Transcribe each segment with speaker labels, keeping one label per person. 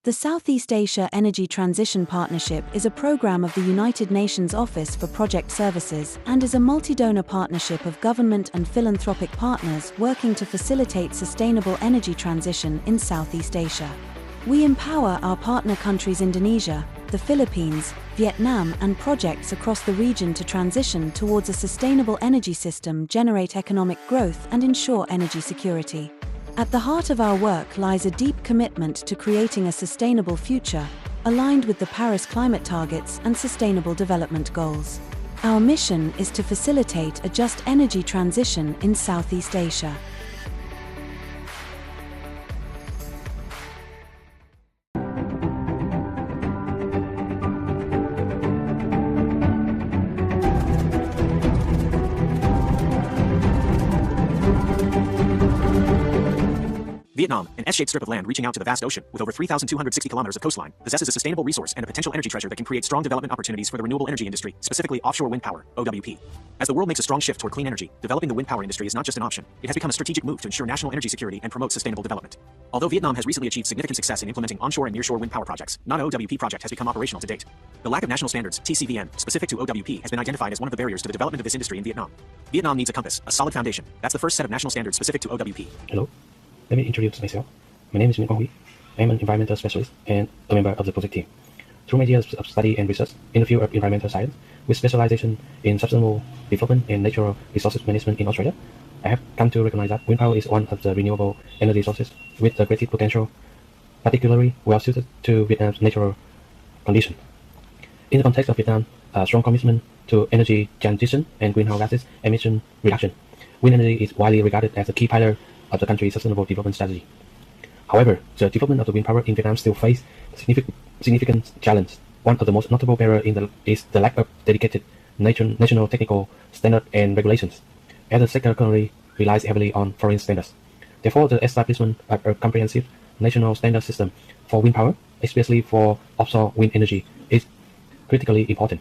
Speaker 1: The Southeast Asia Energy Transition Partnership is a program of the United Nations Office for Project Services and is a multi-donor partnership of government and philanthropic partners working to facilitate sustainable energy transition in Southeast Asia. We empower our partner countries Indonesia, the Philippines, Vietnam, and projects across the region to transition towards a sustainable energy system, generate economic growth, and ensure energy security. At the heart of our work lies a deep commitment to creating a sustainable future, aligned with the Paris climate targets and Sustainable Development Goals. Our mission is to facilitate a just energy transition in Southeast Asia.
Speaker 2: Vietnam, an S-shaped strip of land reaching out to the vast ocean with over 3,260 kilometers of coastline, possesses a sustainable resource and a potential energy treasure that can create strong development opportunities for the renewable energy industry, specifically offshore wind power, OWP. As the world makes a strong shift toward clean energy, developing the wind power industry is not just an option, it has become a strategic move to ensure national energy security and promote sustainable development. Although Vietnam has recently achieved significant success in implementing onshore and nearshore wind power projects, not an OWP project has become operational to date. The lack of national standards, TCVN, specific to OWP has been identified as one of the barriers to the development of this industry in Vietnam. Vietnam needs a compass, a solid foundation. That's the first set of national standards specific to OWP.
Speaker 3: Hello, let me introduce myself. My name is Minh Quang Huy. I am an environmental specialist and a member of the project team. Through my years of study and research in the field of environmental science, with specialization in sustainable development and natural resources management in Australia, I have come to recognize that wind power is one of the renewable energy sources with the greatest potential, particularly well suited to Vietnam's natural condition. In the context of Vietnam's strong commitment to energy transition and greenhouse gases emission reduction, wind energy is widely regarded as a key pillar of the country's sustainable development strategy. However, the development of the wind power in Vietnam still faces significant challenge. One of the most notable barriers is the lack of dedicated national technical standards and regulations, as the sector currently relies heavily on foreign standards. Therefore, the establishment of a comprehensive national standard system for wind power, especially for offshore wind energy, is critically important.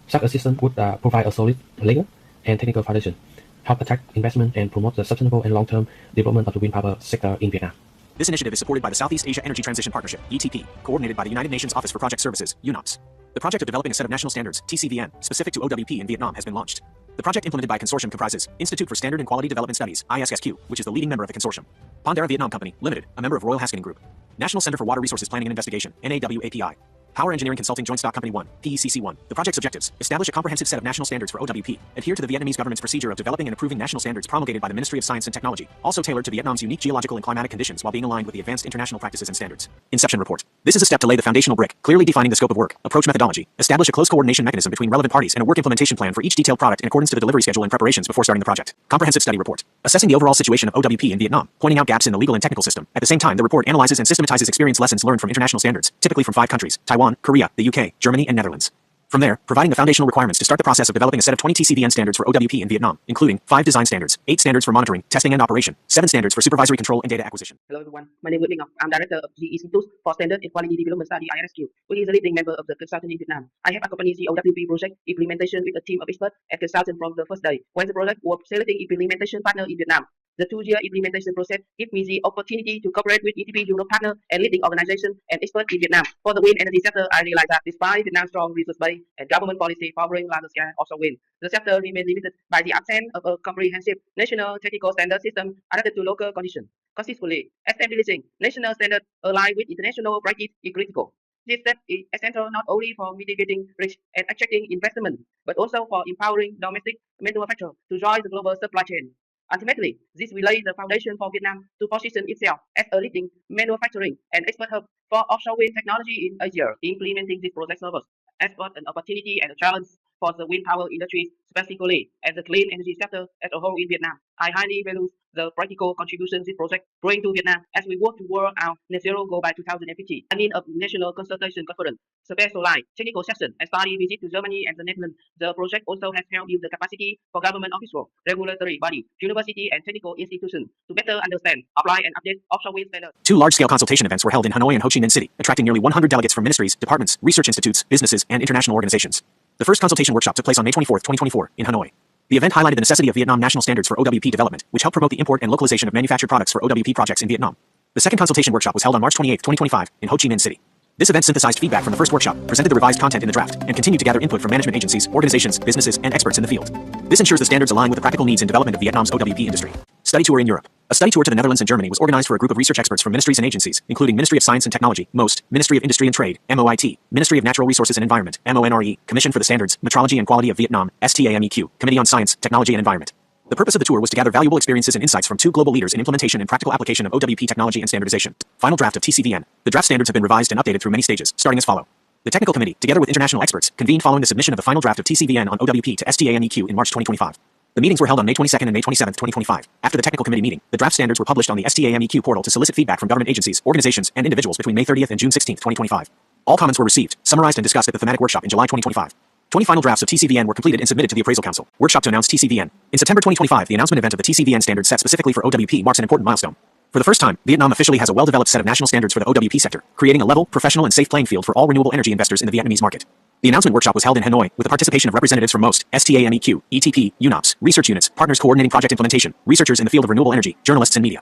Speaker 3: Such a system would provide a solid legal and technical foundation, help attract investment, and promote the sustainable and long-term development of the wind power sector in Vietnam.
Speaker 2: This initiative is supported by the Southeast Asia Energy Transition Partnership, ETP, coordinated by the United Nations Office for Project Services, UNOPS. The project of developing a set of national standards, TCVN, specific to OWP in Vietnam has been launched. The project implemented by a consortium comprises Institute for Standard and Quality Development Studies, ISSQ, which is the leading member of the consortium, Pondera Vietnam Company, Limited, a member of Royal Haskinen Group, National Center for Water Resources Planning and Investigation, NAWAPI, Power Engineering Consulting Joint Stock Company 1, PECC1. The project's objectives: establish a comprehensive set of national standards for OWP, adhere to the Vietnamese government's procedure of developing and approving national standards promulgated by the Ministry of Science and Technology, also tailored to Vietnam's unique geological and climatic conditions while being aligned with the advanced international practices and standards. Inception report. This is a step to lay the foundational brick, clearly defining the scope of work, approach methodology, establish a close coordination mechanism between relevant parties, and a work implementation plan for each detailed product in accordance to the delivery schedule and preparations before starting the project. Comprehensive study report. Assessing the overall situation of OWP in Vietnam, pointing out gaps in the legal and technical system. At the same time, the report analyzes and systematizes experience lessons learned from international standards, typically from 5 countries: Taiwan, Korea, the UK, Germany, and Netherlands. From there, providing the foundational requirements to start the process of developing a set of 20 TCVN standards for OWP in Vietnam, including 5 design standards, 8 standards for monitoring, testing, and operation, 7 standards for supervisory control and data acquisition.
Speaker 4: Hello everyone, my name is Viet Nam. I'm director of the Institute for Standard and Quality Development Study, ISSQ, which is a leading member of the consultant in Vietnam. I have accompanied the OWP project implementation with a team of experts and consultants from the first day, when the project was selecting implementation partner in Vietnam. The 2-year implementation process gave me the opportunity to cooperate with ETP Europe partner and leading organizations and experts in Vietnam. For the wind energy sector, I realized that despite Vietnam's strong resource base and government policy favoring large-scale offshore wind, the sector remained limited by the absence of a comprehensive national technical standard system adapted to local conditions. Consequently, establishing national standards aligned with international practice is critical. This step is essential not only for mitigating risk and attracting investment, but also for empowering domestic manufacturers to join the global supply chain. Ultimately, this will lay the foundation for Vietnam to position itself as a leading manufacturing and export hub for offshore wind technology in Asia. Implementing this project serves as both an opportunity and a challenge for the wind power industry, specifically as the clean energy sector as a whole in Vietnam. I highly value the practical contributions this project brings to Vietnam as we work toward our net zero goal by 2050. I mean, a national consultation conference, specialized technical session, and study visit to Germany and the Netherlands. The project also has helped build the capacity for government officials, regulatory bodies, university, and technical institutions to better understand, apply, and update offshore wind standards.
Speaker 2: 2 large-scale consultation events were held in Hanoi and Ho Chi Minh City, attracting nearly 100 delegates from ministries, departments, research institutes, businesses, and international organizations. The first consultation workshop took place on May 24, 2024, in Hanoi. The event highlighted the necessity of Vietnam national standards for OWP development, which help promote the import and localization of manufactured products for OWP projects in Vietnam. The second consultation workshop was held on March 28, 2025, in Ho Chi Minh City. This event synthesized feedback from the first workshop, presented the revised content in the draft, and continued to gather input from management agencies, organizations, businesses, and experts in the field. This ensures the standards align with the practical needs and development of Vietnam's OWP industry. Study tour in Europe. A study tour to the Netherlands and Germany was organized for a group of research experts from ministries and agencies, including Ministry of Science and Technology, MOST, Ministry of Industry and Trade, MOIT, Ministry of Natural Resources and Environment, MONRE, Commission for the Standards, Metrology and Quality of Vietnam, STAMEQ, Committee on Science, Technology and Environment. The purpose of the tour was to gather valuable experiences and insights from two global leaders in implementation and practical application of OWP technology and standardization. Final draft of TCVN. The draft standards have been revised and updated through many stages, starting as follows. The technical committee, together with international experts, convened following the submission of the final draft of TCVN on OWP to STAMEQ in March 2025. The meetings were held on May 22nd and May 27th, 2025. After the technical committee meeting, the draft standards were published on the STAMEQ portal to solicit feedback from government agencies, organizations, and individuals between May 30th and June 16th, 2025. All comments were received, summarized, and discussed at the thematic workshop in July 2025. 20 final drafts of TCVN were completed and submitted to the Appraisal Council. Workshop to announce TCVN. In September 2025, the announcement event of the TCVN standards set specifically for OWP marks an important milestone. For the first time, Vietnam officially has a well-developed set of national standards for the OWP sector, creating a level, professional, and safe playing field for all renewable energy investors in the Vietnamese market. The announcement workshop was held in Hanoi, with the participation of representatives from MOST, STAMEQ, ETP, UNOPS, research units, partners coordinating project implementation, researchers in the field of renewable energy, journalists, and media.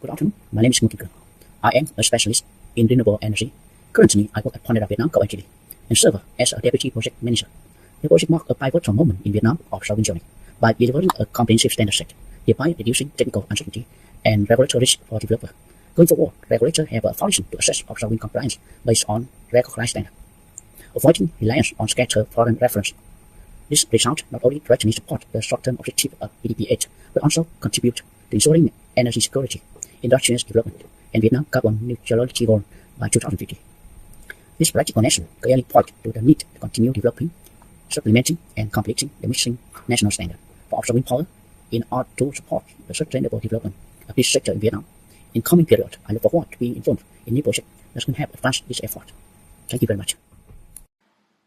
Speaker 5: Good afternoon. My name is Ngô Kim Cường. I am a specialist in renewable energy. Currently, I work at Ponera Vietnam Co. Ltd. and serve as a deputy project manager. The project marked a pivotal moment in Vietnam offshore wind journey by delivering a comprehensive standard set, thereby reducing technical uncertainty and regulatory risk for developer. Going forward, regulators have a foundation to assess offshore wind compliance based on recognized standards, avoiding reliance on scattered foreign reference. This result not only directly support the short-term objective of EDP8, but also contribute to ensuring energy security, industrial development, and Vietnam carbon neutrality goal by 2050. This practical action clearly points to the need to continue developing, supplementing, and completing the missing national standard for offshore wind power in order to support the sustainable development of this sector in Vietnam. In coming period, I look forward to be involved in new projects that can help advance this effort. Thank you very much.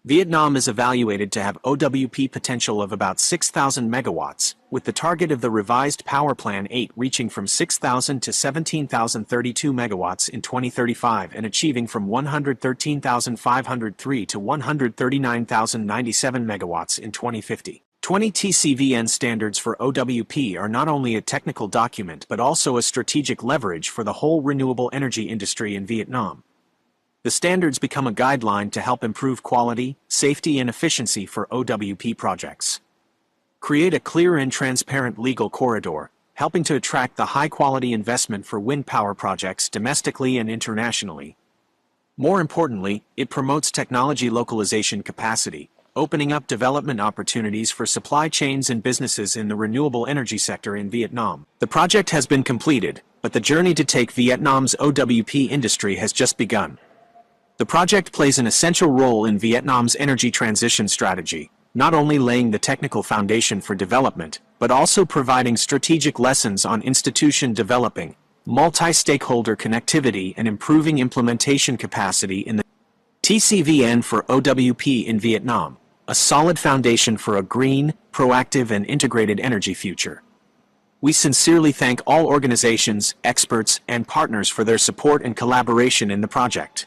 Speaker 6: Vietnam is evaluated to have OWP potential of about 6,000 megawatts, with the target of the revised Power Plan 8 reaching from 6,000 to 17,032 megawatts in 2035 and achieving from 113,503 to 139,097 megawatts in 2050. 20 TCVN standards for OWP are not only a technical document but also a strategic leverage for the whole renewable energy industry in Vietnam. The standards become a guideline to help improve quality, safety, and efficiency for OWP projects. Create a clear and transparent legal corridor, helping to attract the high-quality investment for wind power projects domestically and internationally. More importantly, it promotes technology localization capacity, opening up development opportunities for supply chains and businesses in the renewable energy sector in Vietnam. The project has been completed, but the journey to take Vietnam's OWP industry has just begun. The project plays an essential role in Vietnam's energy transition strategy, not only laying the technical foundation for development, but also providing strategic lessons on institution developing, multi-stakeholder connectivity, and improving implementation capacity in the TCVN for OWP in Vietnam, a solid foundation for a green, proactive, and integrated energy future. We sincerely thank all organizations, experts, and partners for their support and collaboration in the project.